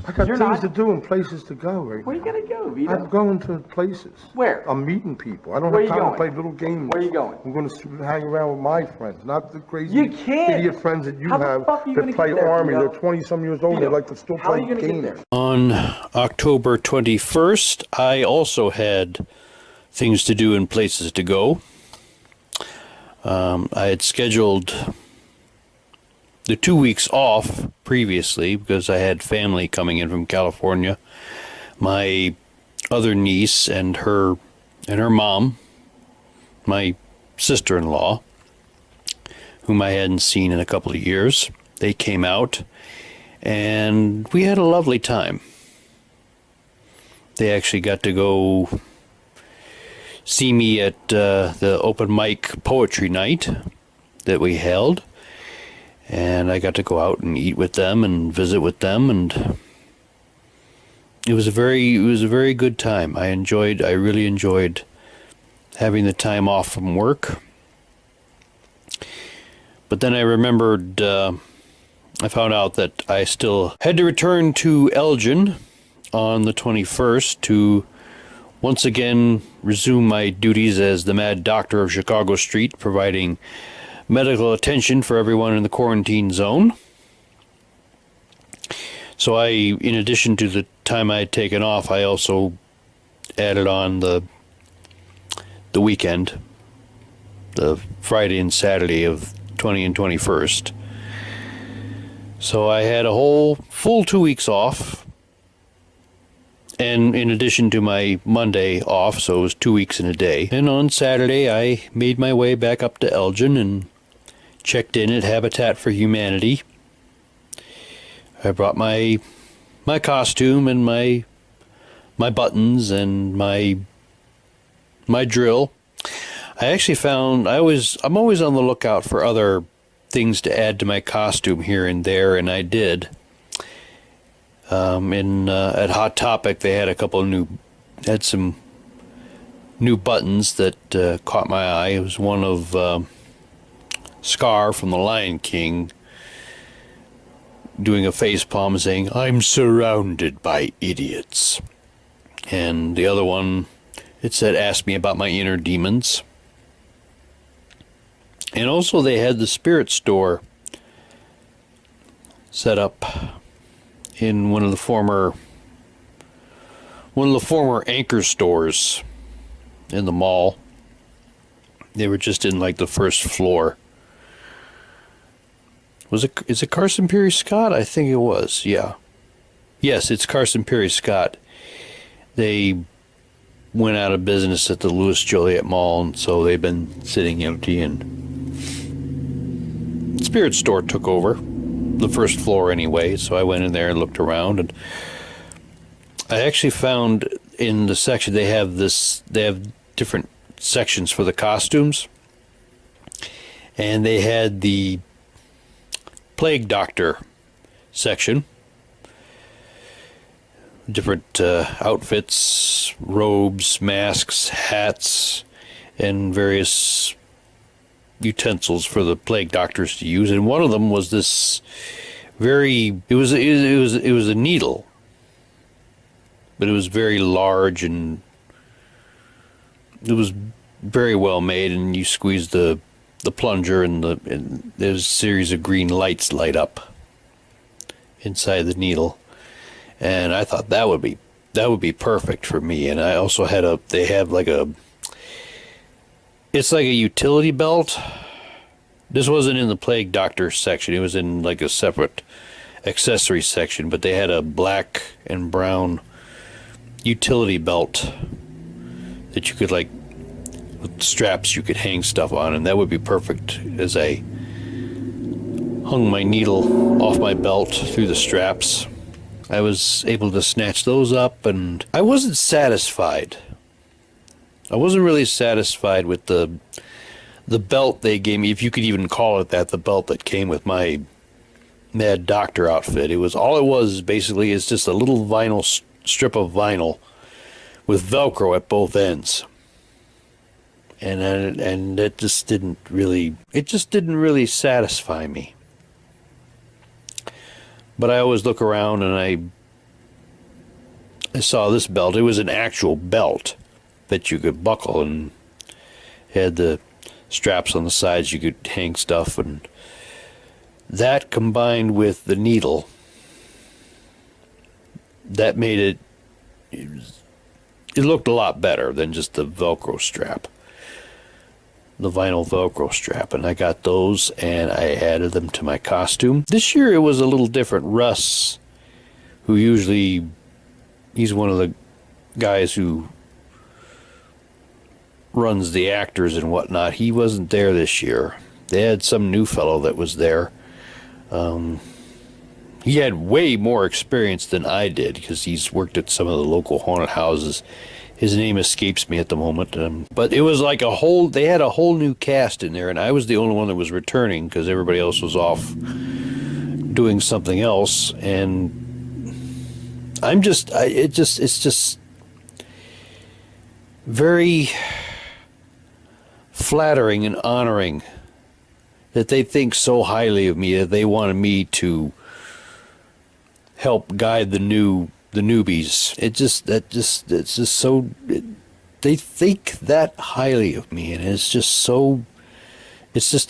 I got You're things not. to do and places to go right Where are you now. gonna go, Vito? I'm going to places. Where? I'm meeting people. I don't Where have you time to going? play little games. Where you going? I'm going to hang around with my friends, not the crazy You can't. idiot friends that you How the have fuck are you that gonna play get there, Army. Vito? They're 20-some years old. They Vito, like to still how are play you gonna get games. there? On October 21st, I also had things to do and places to go. I had scheduled the 2 weeks off previously because I had family coming in from California. My other niece and her mom, my sister-in-law, whom I hadn't seen in a couple of years, they came out and we had a lovely time. They actually got to go see me at the open mic poetry night that we held, and I got to go out and eat with them and visit with them, and it was a very good time. I really enjoyed having the time off from work. But then I remembered, I found out that I still had to return to Elgin on the 21st to once again resume my duties as the Mad Doctor of Chicago Street, providing medical attention for everyone in the quarantine zone. So in addition to the time I had taken off, I also added on the weekend, the Friday and Saturday of 20 and 21st. So I had a whole full 2 weeks off. And in addition to my Monday off, so it was 2 weeks in a day. And on Saturday, I made my way back up to Elgin and checked in at Habitat for Humanity. I brought my costume and my buttons and my drill. I actually found I'm always on the lookout for other things to add to my costume here and there, and I did. At Hot Topic, they had some new buttons that caught my eye. It was one of Scar from The Lion King doing a facepalm saying, "I'm surrounded by idiots." And the other one, it said, "Ask me about my inner demons." And also they had the spirit store set up in one of the former anchor stores in the mall. They were just in like the first floor. Is it Carson Perry Scott? I think it was, yeah. Yes, it's Carson Perry Scott. They went out of business at the Louis Joliet Mall, and so they've been sitting empty, and Spirit Store took over the first floor anyway, so I went in there and looked around, and I actually found in the section they have different sections for the costumes, and they had the Plague Doctor section, different outfits, robes, masks, hats, and various utensils for the plague doctors to use. And one of them was this it was a needle, but it was very large, and it was very well made, and you squeeze the plunger, and there's a series of green lights light up inside the needle, and I thought that would be perfect for me. And I also had it's like a utility belt. This wasn't in the Plague Doctor section. It was in like a separate accessory section, but they had a black and brown utility belt that you could, like, with straps you could hang stuff on, and that would be perfect as I hung my needle off my belt through the straps. I was able to snatch those up, and I wasn't satisfied. I wasn't really satisfied with the belt they gave me, if you could even call it that, the belt that came with my Mad Doctor outfit. Basically it's just a little vinyl strip of vinyl with Velcro at both ends. And it just didn't really satisfy me. But I always look around and I saw this belt. It was an actual belt that you could buckle, and had the straps on the sides you could hang stuff, and that combined with the needle, that made it, it looked a lot better than just the Velcro strap, the vinyl Velcro strap. And I got those and I added them to my costume. This year it was a little different. Russ, who usually, he's one of the guys who runs the actors and whatnot, he wasn't there this year. They had some new fellow that was there. He had way more experience than I did because he's worked at some of the local haunted houses. His name escapes me at the moment. But it was like they had a whole new cast in there, and I was the only one that was returning because everybody else was off doing something else. And it's just very flattering and honoring that they think so highly of me that they wanted me to help guide the newbies. It's just so, they think that highly of me, and it's just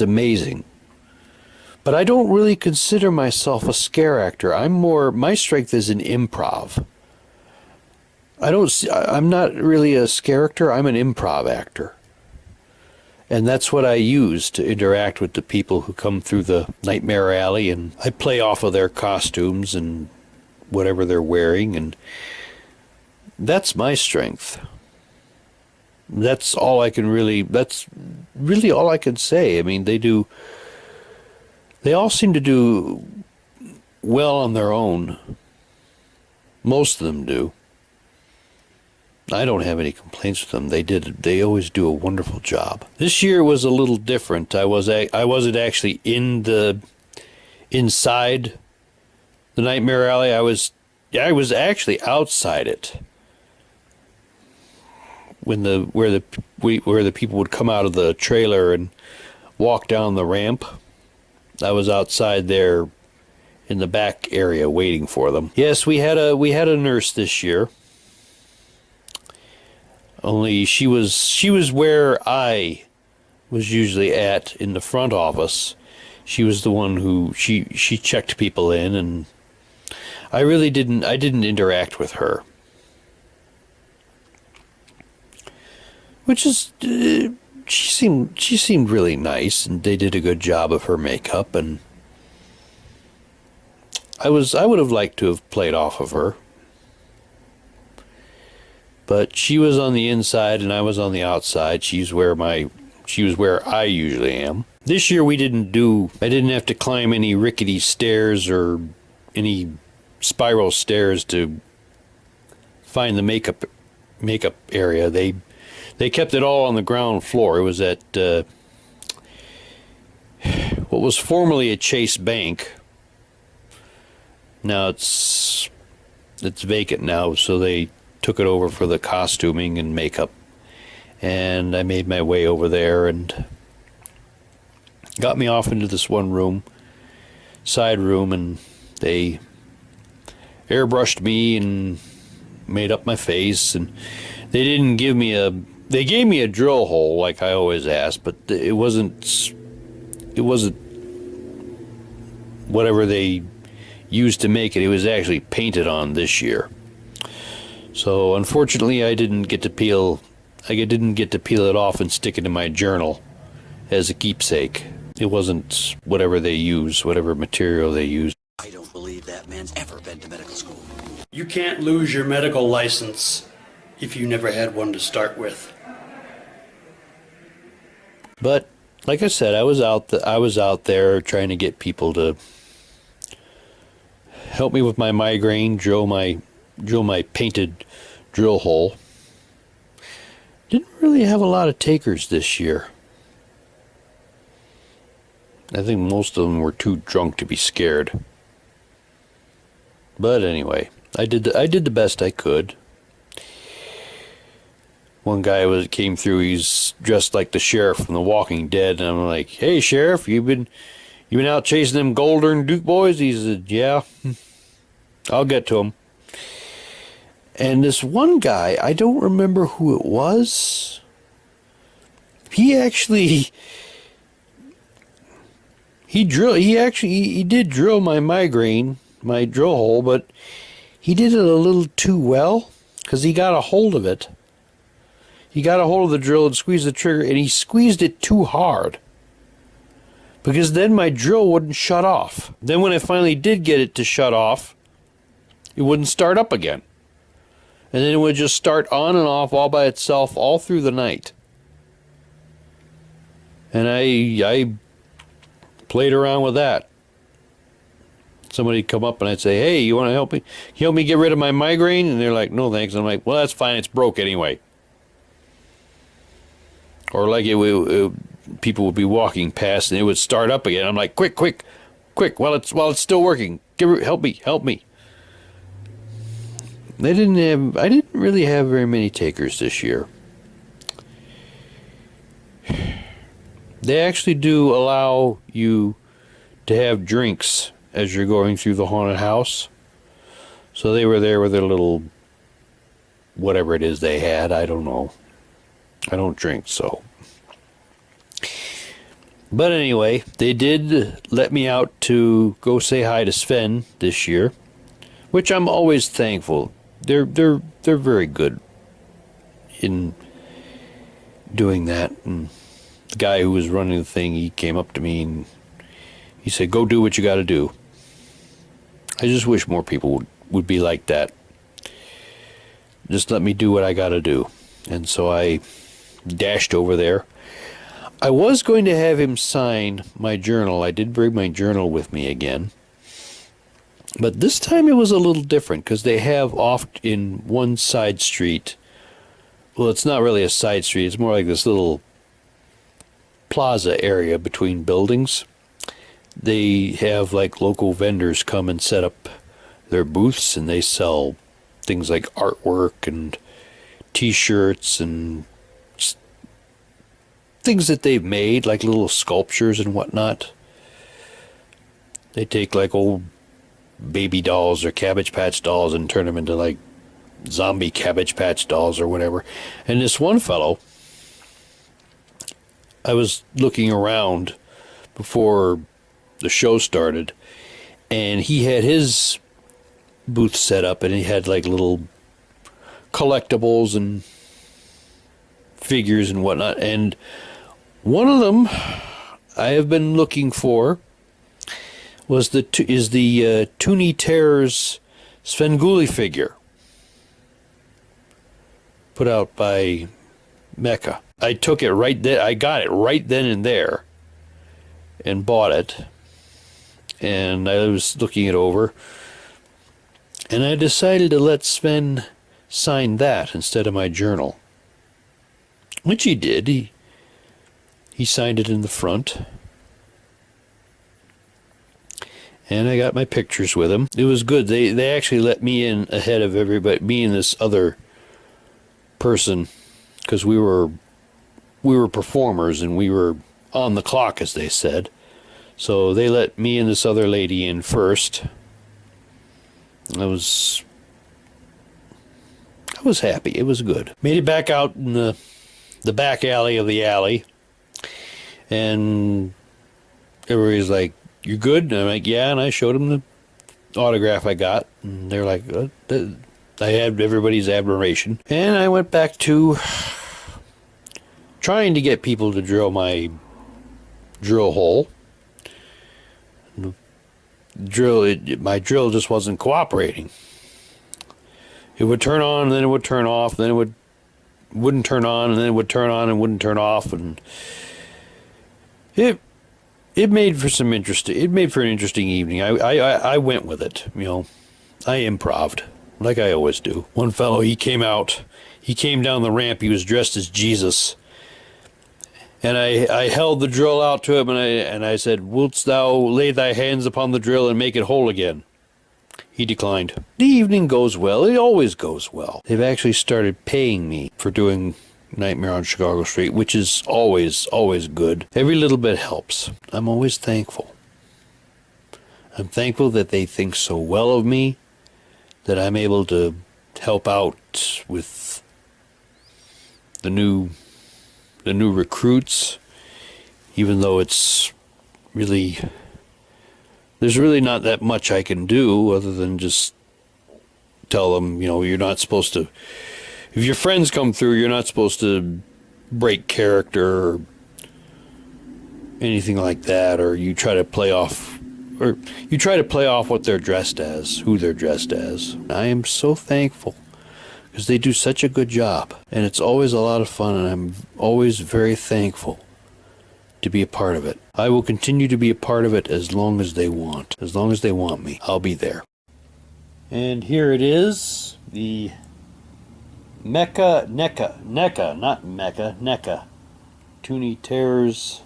amazing. But I don't really consider myself a scare actor. My strength is in improv. I'm not really a scare actor, I'm an improv actor. And that's what I use to interact with the people who come through the Nightmare Alley, and I play off of their costumes and whatever they're wearing, and that's my strength. That's really all I can say. I mean, they all seem to do well on their own. Most of them do. I don't have any complaints with them. They always do a wonderful job. This year was a little different. I wasn't actually inside the Nightmare Alley. I was actually outside it. Where the people would come out of the trailer and walk down the ramp. I was outside there in the back area waiting for them. Yes, we had a nurse this year. Only she was where I was usually at in the front office. She was the one who she checked people in, and I didn't interact with her. Which is she seemed really nice, and they did a good job of her makeup, and I would have liked to have played off of her. But she was on the inside and I was on the outside. She was where I usually am. This year I didn't have to climb any rickety stairs or any spiral stairs to find the makeup area. They kept it all on the ground floor. It was at what was formerly a Chase Bank. Now it's vacant now, so they took it over for the costuming and makeup, and I made my way over there and got me off into this one side room, and they airbrushed me and made up my face, and they gave me a drill hole like I always ask, but it wasn't whatever they used to make it. It was actually painted on this year. So unfortunately, I didn't get to peel it off and stick it in my journal as a keepsake. It wasn't whatever material they used. I don't believe that man's ever been to medical school. You can't lose your medical license if you never had one to start with. But like I said, I was out there trying to get people to help me with my migraine, drill my painted drill hole. Didn't really have a lot of takers this year. I think most of them were too drunk to be scared. But anyway, I did the best I could. One guy came through. He's dressed like the sheriff from The Walking Dead, and I'm like, "Hey, sheriff, you been out chasing them Golden Duke boys?" He said, "Yeah, I'll get to them." And this one guy, I don't remember who it was. He did drill my migraine, my drill hole, but he did it a little too well because he got a hold of it. He got a hold of the drill and squeezed the trigger, and he squeezed it too hard because then my drill wouldn't shut off. Then when I finally did get it to shut off, it wouldn't start up again. And then it would just start on and off all by itself all through the night. And I played around with that. Somebody would come up and I'd say, hey, you want to help me? Help me get rid of my migraine? And they're like, no thanks. And I'm like, well, that's fine. It's broke anyway. Or like people would be walking past and it would start up again. I'm like, quick, while it's still working. Help me. I didn't really have very many takers this year. They actually do allow you to have drinks as you're going through the haunted house. So they were there with their little, whatever it is they had, I don't know. I don't drink, so. But anyway, they did let me out to go say hi to Sven this year, which I'm always thankful. They're very good in doing that. And the guy who was running the thing, he came up to me and he said, go do what you got to do. I just wish more people would be like that. Just let me do what I got to do. And so I dashed over there. I was going to have him sign my journal. I did bring my journal with me again. But this time it was a little different because they have off in one side street. Well, it's not really a side street. It's more like this little plaza area between buildings. They have like local vendors come and set up their booths, and they sell things like artwork and t-shirts and things that they've made, like little sculptures and whatnot. They take like old baby dolls or Cabbage Patch dolls and turn them into like zombie Cabbage Patch dolls or whatever. And this one fellow, I was looking around before the show started, and he had his booth set up, and he had like little collectibles and figures and whatnot. And one of them I have been looking for was the Toony Terrors Sven figure put out by Mecca. I took it right there. I got it right then and there and bought it. And I was looking it over, and I decided to let Sven sign that instead of my journal, which he did. He signed it in the front, and I got my pictures with him. It was good. They actually let me in ahead of everybody, me and this other person, because we were performers and we were on the clock, as they said. So they let me and this other lady in first. I was happy. It was good. Made it back out in the back alley of the alley, and everybody's like, "You good?" And I'm like, "Yeah." And I showed them the autograph I got, and they're like, I had everybody's admiration. And I went back to trying to get people to drill my drill hole. My drill just wasn't cooperating. It would turn on, and then it would turn off, then it wouldn't turn on, and then it would turn on and wouldn't turn off, and it made for an interesting evening. I went with it, you know. I improv'd like I always do. One fellow, he came down the ramp. He was dressed as Jesus. And I held the drill out to him, and I said, "Wilt thou lay thy hands upon the drill and make it whole again?" He declined. The evening goes well. It always goes well. They've actually started paying me for doing Nightmare on Chicago Street, which is always good. Every little bit helps. I'm always thankful. I'm thankful that they think so well of me, that I'm able to help out with the new recruits, even though it's really, there's really not that much I can do other than just tell them, you know, you're not supposed to, if your friends come through, you're not supposed to break character or anything like that, or you try to play off what they're dressed as, who they're dressed as. I am so thankful because they do such a good job, and it's always a lot of fun, and I'm always very thankful to be a part of it. I will continue to be a part of it as long as they want. As long as they want me, I'll be there. And here it is, the NECA Toony Terrors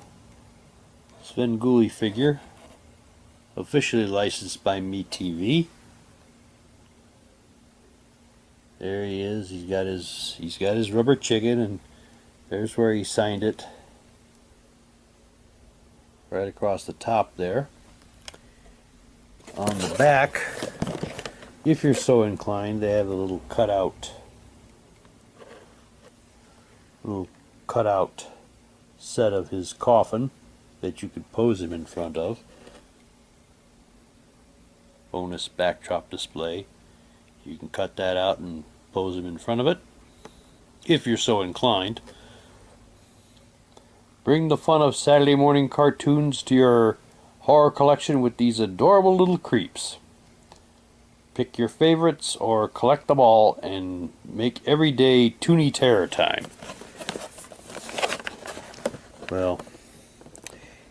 Sven figure, officially licensed by MeTV. There he is. He's got his rubber chicken, and there's where he signed it. Right across the top there. On the back, if you're so inclined, they have a little cutout set of his coffin that you could pose him in front of. Bonus backdrop display. You can cut that out and pose him in front of it, if you're so inclined. Bring the fun of Saturday morning cartoons to your horror collection with these adorable little creeps. Pick your favorites or collect them all and make every day Toony Terror time. Well,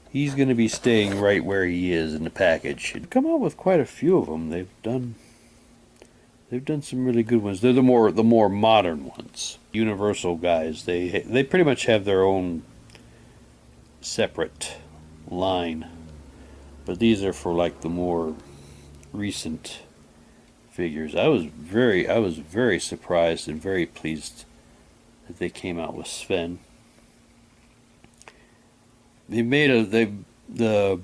he's going to be staying right where he is in the package. They've come out with quite a few of them. They've done some really good ones. They're the more modern ones. Universal guys. They pretty much have their own separate line, but these are for like the more recent figures. I was very surprised and very pleased that they came out with Sven. They made the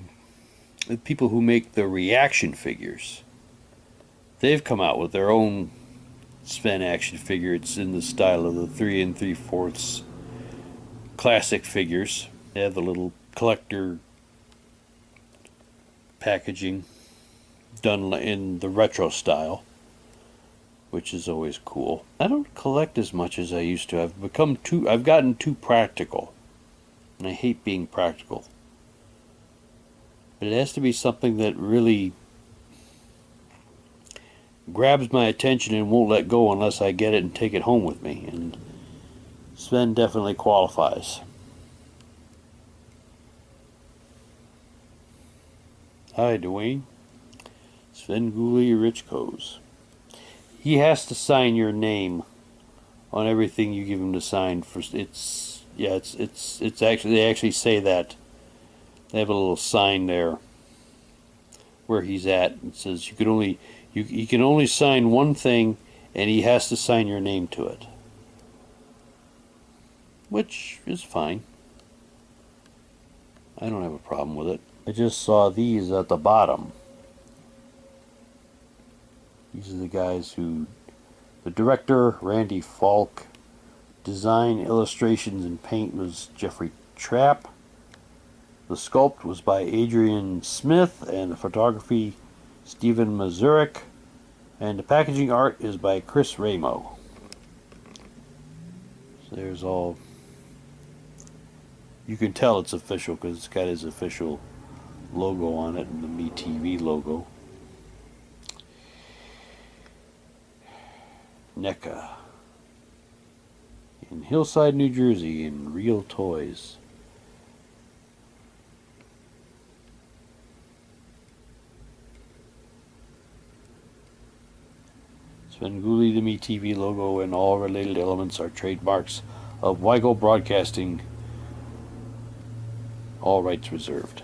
people who make the reaction figures, they've come out with their own Sven action figure. It's in the style of the 3 3/4 classic figures. They have the little collector packaging done in the retro style, which is always cool. I don't collect as much as I used to. I've gotten too practical, and I hate being practical. But it has to be something that really grabs my attention and won't let go unless I get it and take it home with me, and Sven definitely qualifies. Hi, Dwayne. Sven Rich Coes. He has to sign your name on everything you give him to sign. It's actually, they actually say that. They have a little sign there where he's at. It says you can only sign one thing, and he has to sign your name to it, which is fine. I don't have a problem with it. I just saw these at the bottom. These are the guys who, the director, Randy Falk, design, illustrations, and paint was Jeffrey Trapp. The sculpt was by Adrian Smith, and the photography Stephen Mazurek, and the packaging art is by Chris Ramo. So there's all, you can tell it's official because it's got his official logo on it and the MeTV logo. NECA in Hillside, New Jersey, in Real Toys. Sven the MeTV logo, and all related elements are trademarks of Weigel Broadcasting. All rights reserved.